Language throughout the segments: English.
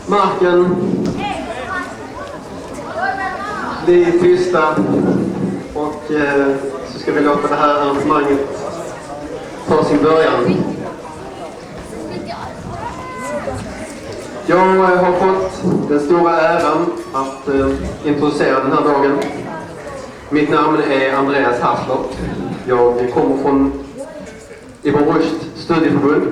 marken bli tysta och så ska vi låta det här arrangemanget ta sin början. Jag har fått den stora äran att introducera den här dagen. Mitt namn är Andreas Haslop. Jag kommer från Iberust studieförbund.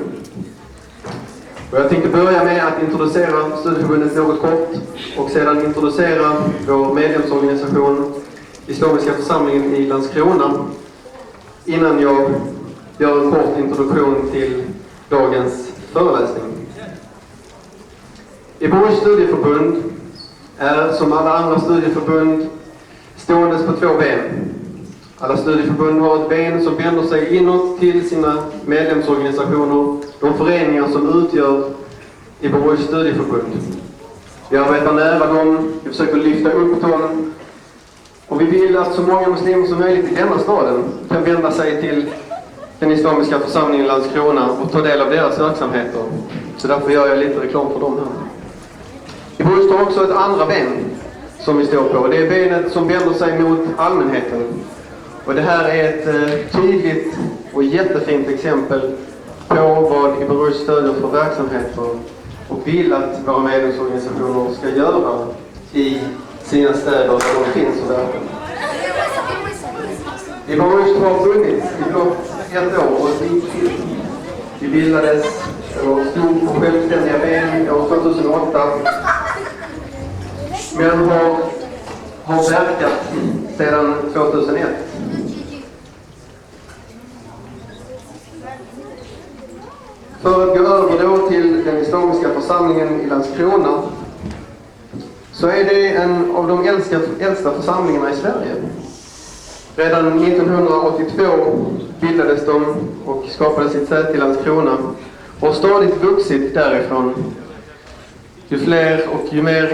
Och jag tänkte börja med att introducera studieförbundet något kort och sedan introducera vår medlemsorganisation Islamiska församlingen i Landskrona innan jag gör en kort introduktion till dagens föreläsning. Iberust studieförbund är som alla andra studieförbund ståendes på två ben. Alla studieförbund har ett ben som vänder sig inåt till sina medlemsorganisationer, de föreningar som utgör Iberust studieförbund. Vi arbetar nära dem, vi försöker lyfta upp dem och vi vill att så många muslimer som möjligt i denna staden kan vända sig till den islamiska församlingen i Landskrona och ta del av deras verksamheter. Så därför gör jag lite reklam för dem här. Iberust har också ett andra ben som vi står på. Det är benet som vänder sig mot allmänheten. Och det här är ett tydligt och jättefint exempel på vad Iberust stöder för verksamheter och vill att våra medlemsorganisationer ska göra i sina städer där de finns och verkar. Iberust har funnits i blott ett år och vi bildades och stod på självständiga ben år 2008 men har verkat sedan 2001. För att gå över då till den islamiska församlingen i Landskrona så är det en av de äldsta församlingarna i Sverige. Redan 1982 bildades de och skapade sitt säte i Landskrona och stadigt vuxit därifrån. Ju fler och ju mer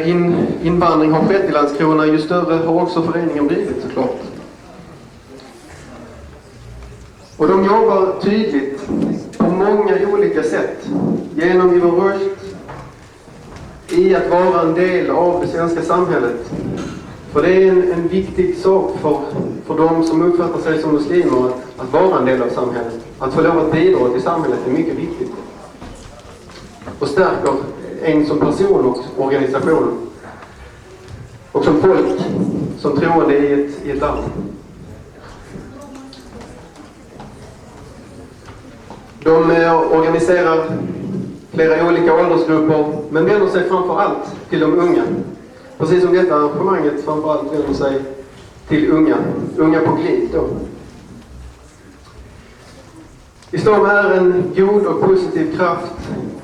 invandring har skett i Landskrona, ju större har också föreningen blivit såklart. Och de jobbar tydligt på många olika sätt genom Iberust i att vara en del av det svenska samhället. För det är en viktig sak för de som uppfattar sig som muslimer att vara en del av samhället. Att få lov att bidra till samhället är mycket viktigt. Och stärker en som person och organisation. Och som folk, som troende i ett land. De organiserar flera olika åldersgrupper men vänder sig framför allt till de unga. Precis som detta arrangemanget framför allt vänder sig till unga på glid då. Islam är en god och positiv kraft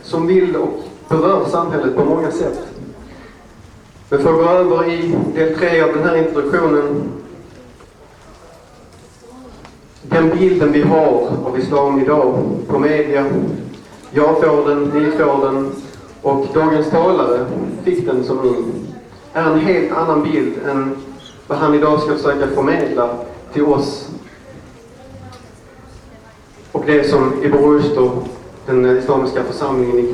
som vill och berör samhället på många sätt. Men för att gå över i del 3 av den här introduktionen. Den bilden vi har av islam idag på media, jag får den, ni får den och dagens talare fick den som ni, är en helt annan bild än vad han idag ska försöka förmedla till oss. Och det som Iberust och den islamiska församlingen i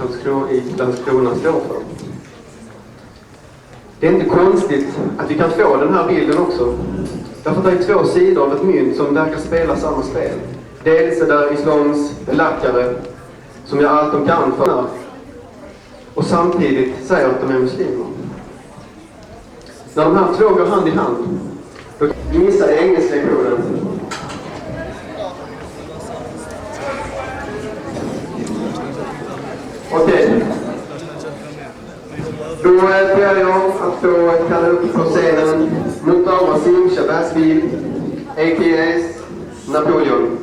Landskrona står för. Det är inte konstigt att vi kan få den här bilden också. Därför att det är två sidor av ett mynt som verkar spela samma spel. Dels är där islams lackare som gör allt de kan för och samtidigt säger att de är muslimer. När de här två går hand i hand, då kan vi missa engelsklektionen. Okej. Då ber jag att få kalla upp på scenen Mutah Beale, a.k.a. Napoleon.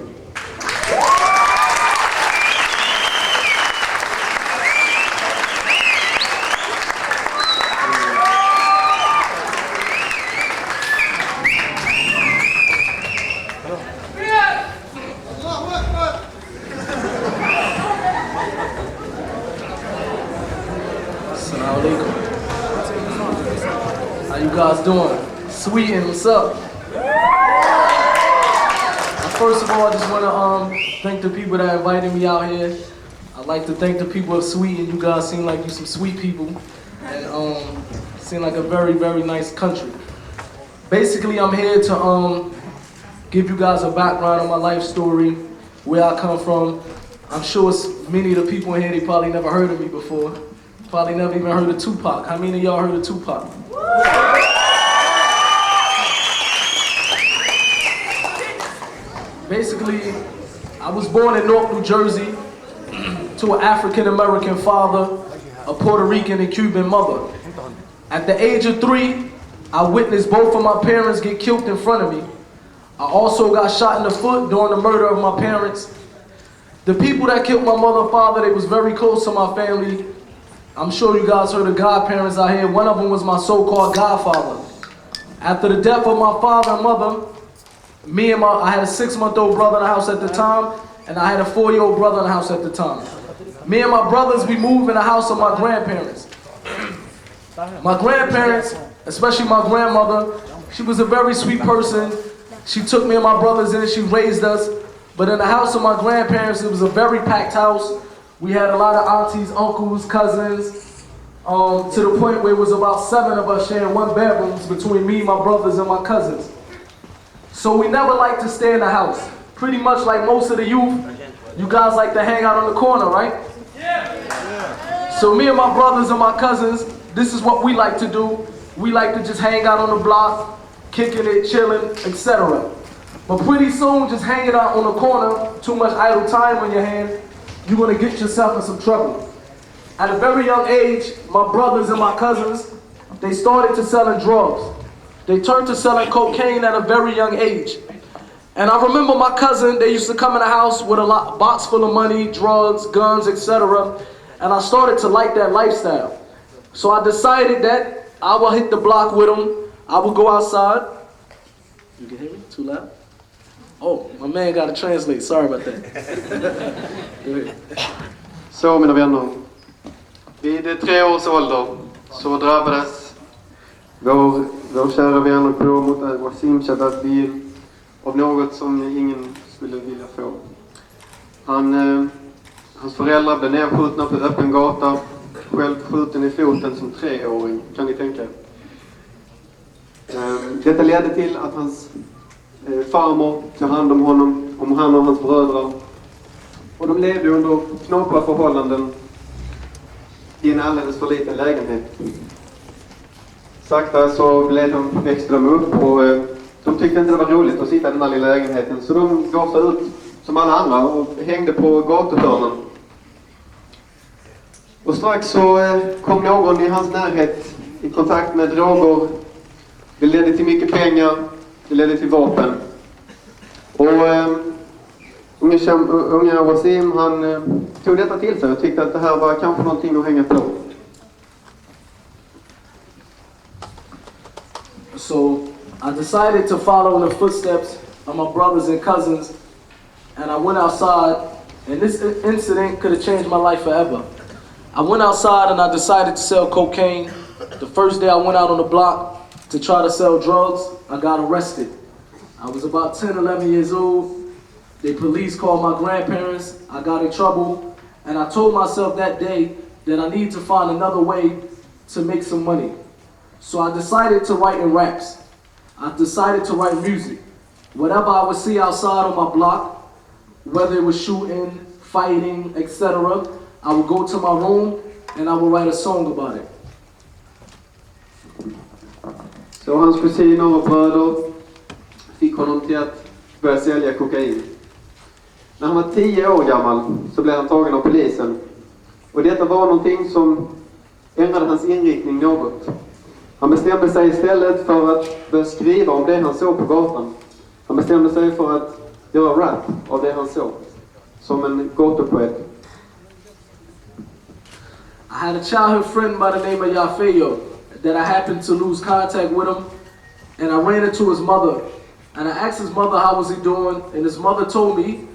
How you guys doing? Sweden, what's up? First of all, I just want to thank the people that invited me out here. I'd like to thank the people of Sweden. You guys seem like you some sweet people. and seemed like a very, very nice country. Basically, I'm here to give you guys a background on my life story, where I come from. I'm sure many of the people in here, they probably never heard of me before. Probably never even heard of Tupac. How many of y'all heard of Tupac? Basically, I was born in Newark, New Jersey, to an African-American father, a Puerto Rican and Cuban mother. At the age of 3, I witnessed both of my parents get killed in front of me. I also got shot in the foot during the murder of my parents. The people that killed my mother and father, they was very close to my family. I'm sure you guys heard of godparents out here. One of them was my so-called godfather. After the death of my father and mother, I had a 6-month-old brother in the house at the time, and I had a 4-year-old brother in the house at the time. Me and my brothers, we moved in the house of my grandparents. My grandparents, especially my grandmother, she was a very sweet person. She took me and my brothers in, she raised us. But in the house of my grandparents, it was a very packed house. We had a lot of aunties, uncles, cousins, to the point where it was about 7 of us sharing one bedroom between me, my brothers, and my cousins. So we never liked to stay in the house. Pretty much like most of the youth, you guys like to hang out on the corner, right? Yeah. So me and my brothers and my cousins, this is what we like to do. We like to just hang out on the block, kicking it, chilling, etc. But pretty soon, just hanging out on the corner, too much idle time on your hand, you're gonna get yourself in some trouble. At a very young age, my brothers and my cousins, they started to selling drugs. They turned to selling cocaine at a very young age. And I remember my cousin, they used to come in the house with a box full of money, drugs, guns, etc. And I started to like that lifestyle. So I decided that I will hit the block with them. I will go outside. You can hear me? Too loud? Oh, my man got to translate. Sorry about that. Go ahead. Så mina vänner, vid 3 års ålder så drabbades vår kära vän och bror Mutah Beale av något som ingen skulle vilja få. Hans föräldrar blev nedskjutna på öppen gata, själv skjuten i foten som 3-åring, kan ni tänka. Detta ledde till att hans farmor tog hand om honom, om han och hans bröder. Och de levde under knappa förhållanden i en alldeles för liten lägenhet. Sakta så växte de upp och de tyckte inte det var roligt att sitta i den här lilla lägenheten. Så de gav sig ut som alla andra och hängde på gatuhörnen. Och strax så kom någon i hans närhet i kontakt med droger. Det ledde till mycket pengar, det ledde till vapen. Och unga Wasim, han tog detta till sig och tyckte att det här var kanske någonting att hänga på. So I decided to follow the footsteps of my brothers and cousins, and I went outside, and this incident could have changed my life forever. I went outside and I decided to sell cocaine. The first day I went out on the block to try to sell drugs, I got arrested. I was about 10, 11 years old. The police called my grandparents. I got in trouble, and I told myself that day that I need to find another way to make some money. So I decided to write in raps. I decided to write music. Whatever I would see outside on my block, whether it was shooting, fighting, etc., I would go to my room and I would write a song about it. Så hans kusiner och bröder fick honom till att börja sälja kokain. När han var 10 år gammal så blev han tagen av polisen. Och detta var någonting som ändrade hans inriktning något. Han bestämde sig istället för att börja skriva om det han såg på gatan. Han bestämde sig för att göra rap av det han såg. Som en gatupoet. I had a childhood friend by the name of Yafeyo that I happened to lose contact with him, and I ran into his mother. And I asked his mother how was he doing, and his mother told me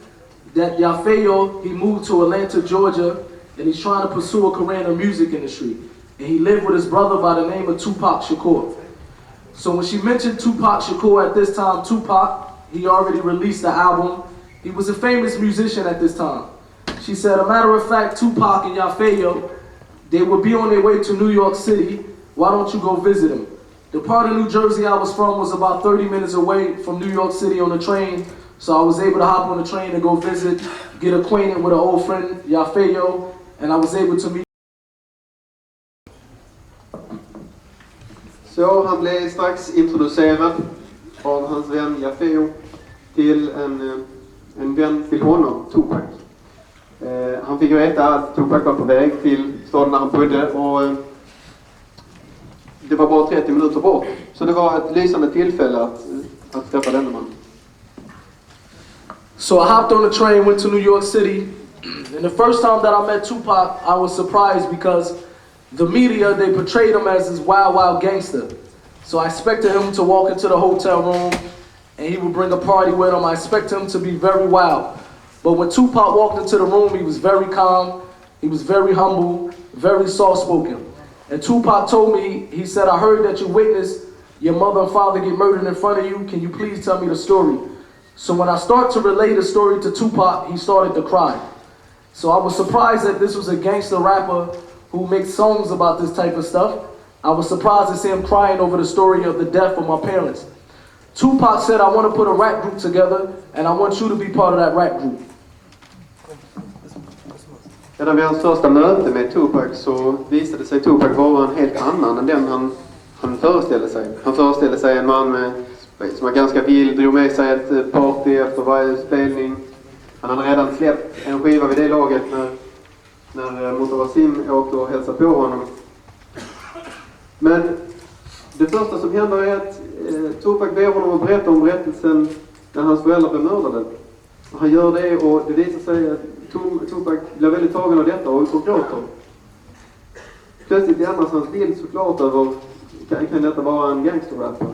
that Yafeyo, he moved to Atlanta, Georgia, and he's trying to pursue a career in the music industry. And he lived with his brother by the name of Tupac Shakur. So when she mentioned Tupac Shakur at this time, Tupac, he already released the album. He was a famous musician at this time. She said, a matter of fact, Tupac and Yafeyo, They would be on their way to New York City. Why don't you go visit them? The part of New Jersey I was from was about 30 minutes away from New York City on the train. So I was able to hop on the train and go visit, get acquainted with an old friend, Yafeo, and I was able to meet. Så han blev strax introducerad av hans vän Yafeo till en vän till honom, Tupac. Han fick veta att Tupac var på väg till staden där han bodde och det var bara 30 minuter bort. Så det var ett lysande tillfälle att träffa denna man. So I hopped on the train, went to New York City, and the first time that I met Tupac, I was surprised because the media, they portrayed him as this wild, wild gangster. So I expected him to walk into the hotel room and he would bring a party with him. I expected him to be very wild. But when Tupac walked into the room, he was very calm, he was very humble, very soft-spoken. And Tupac told me, he said, I heard that you witnessed your mother and father get murdered in front of you. Can you please tell me the story? So when I start to relay the story to Tupac, he started to cry. So I was surprised that this was a gangster rapper who makes songs about this type of stuff. I was surprised to see him crying over the story of the death of my parents. Tupac said, I want to put a rap group together and I want you to be part of that rap group. Redan vid hans första möte med Tupac så visade sig Tupac vara en helt annan än den han föreställde sig. Han föreställde sig en man som var ganska vild, drog med sig ett party efter varje spelning. Han hade redan släppt en skiva vid det laget när Mutah åkte och hälsade på honom. Men det första som händer är att Tupac ber honom att berätta om berättelsen när hans föräldrar blev mördade. Han gör det och det visar sig att Tupac blir väldigt tagen av detta och gråter. Plötsligt ändras hans bild såklart över kan detta vara en gangsterrappare.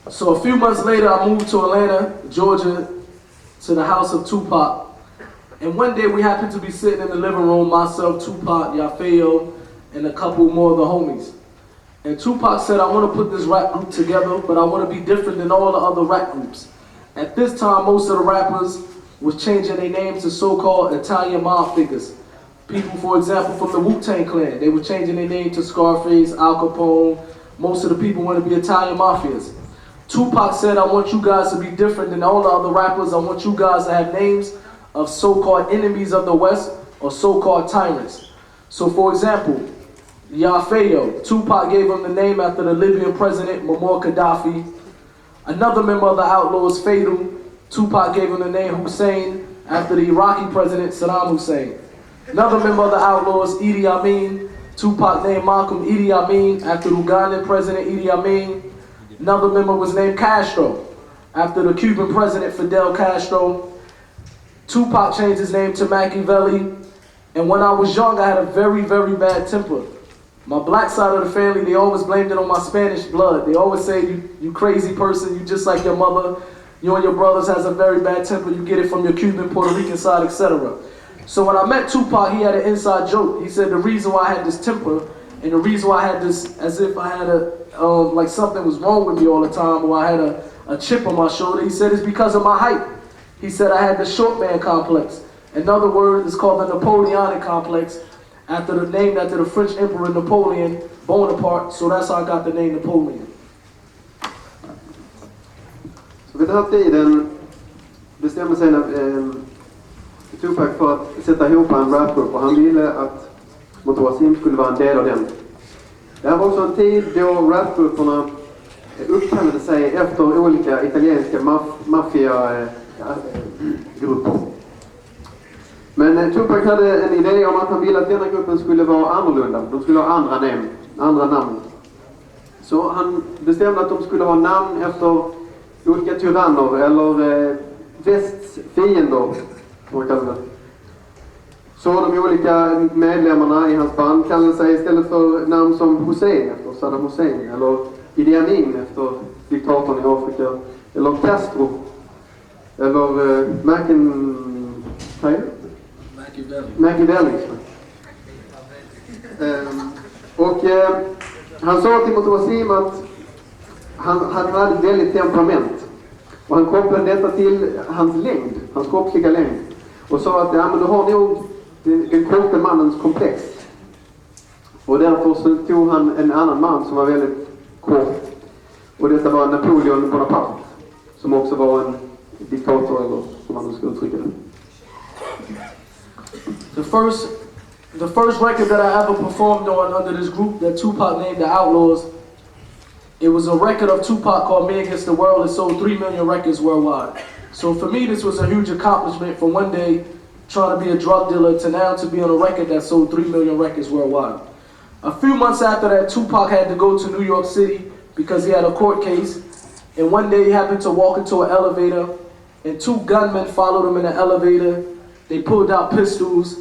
So a few months later, I moved to Atlanta, Georgia, to the house of Tupac. And one day we happened to be sitting in the living room, myself, Tupac, Yafeo, and a couple more of the homies. And Tupac said, I want to put this rap group together, but I want to be different than all the other rap groups. At this time, most of the rappers was changing their names to so-called Italian mob figures. People, for example, from the Wu-Tang Clan, they were changing their name to Scarface, Al Capone. Most of the people want to be Italian mafias. Tupac said, I want you guys to be different than all the other rappers. I want you guys to have names of so-called enemies of the West or so-called tyrants. So for example, Yafeo, Tupac gave him the name after the Libyan president, Muammar Gaddafi. Another member of the Outlaws, Fatal, Tupac gave him the name Hussein after the Iraqi president, Saddam Hussein. Another member of the Outlaws, Idi Amin, Tupac named Malcolm Idi Amin after the Ugandan president, Idi Amin. Another member was named Castro after the Cuban president, Fidel Castro. Tupac changed his name to Machiavelli. And when I was young, I had a very, very bad temper. My black side of the family, they always blamed it on my Spanish blood. They always say, you crazy person, you just like your mother. You and your brothers has a very bad temper. You get it from your Cuban, Puerto Rican side, etc. So when I met Tupac, he had an inside joke. He said the reason why I had this temper and the reason why I had this, as if I had like something was wrong with me all the time, or I had a chip on my shoulder, he said it's because of my height. He said I had the short man complex. In other words, it's called the Napoleonic complex, named after the French Emperor Napoleon Bonaparte, so that's how I got the name Napoleon. Så vid den här tiden bestämde sig Tupac för att sätta ihop en rapgrupp och han ville att Mutah skulle vara en del av den. Det här var också en tid då rapgrupperna uppkallade sig efter olika italienska maffiagrupper. Men Tupac hade en idé om att han ville att denna gruppen skulle vara annorlunda. De skulle ha andra namn. Så han bestämde att de skulle ha namn efter olika tyranner eller västs fiender, som man kallar det. Så de olika medlemmarna i hans band kallade sig istället för namn som Hussein efter Saddam Hussein, eller Idi Amin efter diktatorn i Afrika, eller Castro, eller Machiavelli. Han sa till Mutah att han hade ett väldigt temperament. Och han kopplade detta till hans längd, hans kroppsliga längd. och sa att ja, men du har nog den korta mannens komplex. Och därför så tog han en annan man som var väldigt kort. Och detta var Napoleon Bonaparte, som också var en diktator, eller som man ska uttrycka det. The first record that I ever performed on under this group that Tupac named the Outlaws, it was a record of Tupac called Me Against the World. It sold 3 million records worldwide. So for me, this was a huge accomplishment from one day trying to be a drug dealer to now to be on a record that sold 3 million records worldwide. A few months after that, Tupac had to go to New York City because he had a court case. And one day he happened to walk into an elevator and 2 gunmen followed him in the elevator. They pulled out pistols.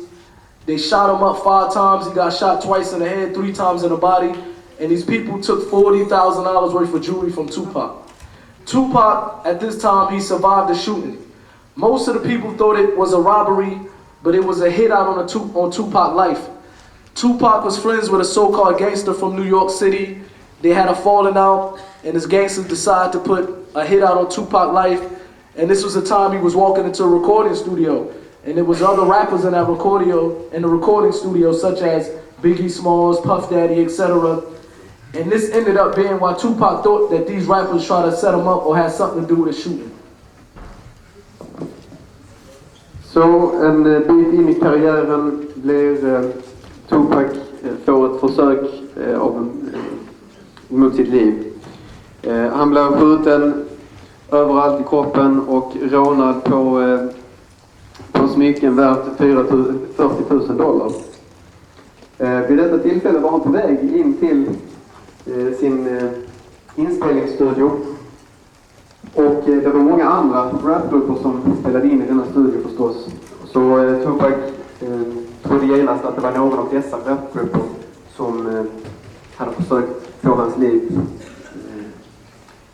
They shot him up 5 times. He got shot twice in the head, 3 times in the body. And these people took $40,000 worth of jewelry from Tupac. Tupac, at this time, he survived the shooting. Most of the people thought it was a robbery, but it was a hit out on Tupac's life. Tupac was friends with a so-called gangster from New York City. They had a falling out, and this gangster decided to put a hit out on Tupac's life. And this was the time he was walking into a recording studio. And there was other rappers in that recording studio, such as Biggie Smalls, Puff Daddy, etc. And this ended up being why Tupac thought that these rappers tried to set him up or had something to do with the shooting. Så en bit in i karriären blir Tupac får ett försök mot sitt liv. Han blev skjuten överallt i kroppen och rånad på smycken värt $40,000. Vid detta tillfälle var han på väg in till sin inspelningsstudio. Och det var många andra rapgrupper som spelade in i denna studio förstås. Så Tupac trodde genast att det var någon av dessa rapgrupper som hade försökt få hans liv,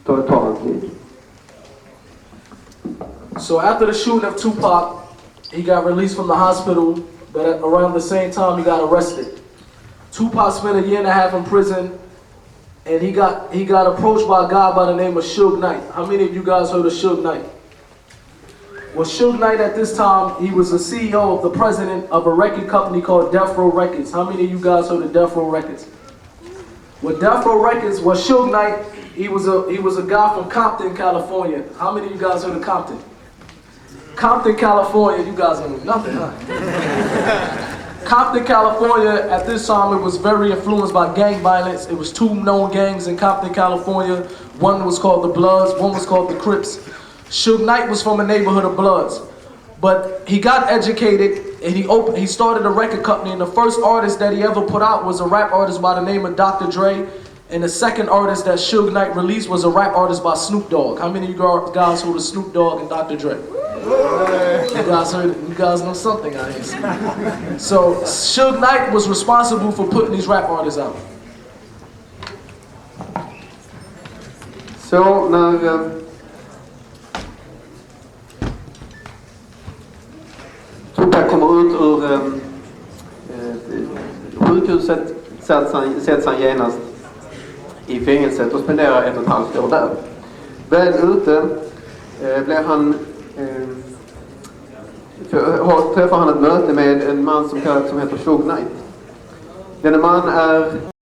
ta hans liv. So after the shooting of Tupac, he got released from the hospital, but around the same time he got arrested. Tupac spent a year and a half in prison, and he got approached by a guy by the name of Suge Knight. How many of you guys heard of Suge Knight? Well, Suge Knight at this time, he was the CEO of the president of a record company called Death Row Records. How many of you guys heard of Death Row Records? Well, Death Row Records was Suge Knight. He was a guy from Compton, California. How many of you guys heard of Compton? Compton, California, you guys don't know nothing, huh? Compton, California, at this time, it was very influenced by gang violence. It was 2 known gangs in Compton, California. One was called the Bloods, one was called the Crips. Suge Knight was from a neighborhood of Bloods. But he got educated and he started a record company, and the first artist that he ever put out was a rap artist by the name of Dr. Dre. And the second artist that Suge Knight released was a rap artist by Snoop Dogg. How many of you guys heard of Snoop Dogg and Dr. Dre? You guys know something out here. So Suge Knight was responsible for putting these rap artists out. Så när Tupac kommer ut ur sjukhuset sätts han genast i fängelset och spenderar 1,5 år där. Väl ute träffar han ett möte med en man som heter Suge Knight. Denne man är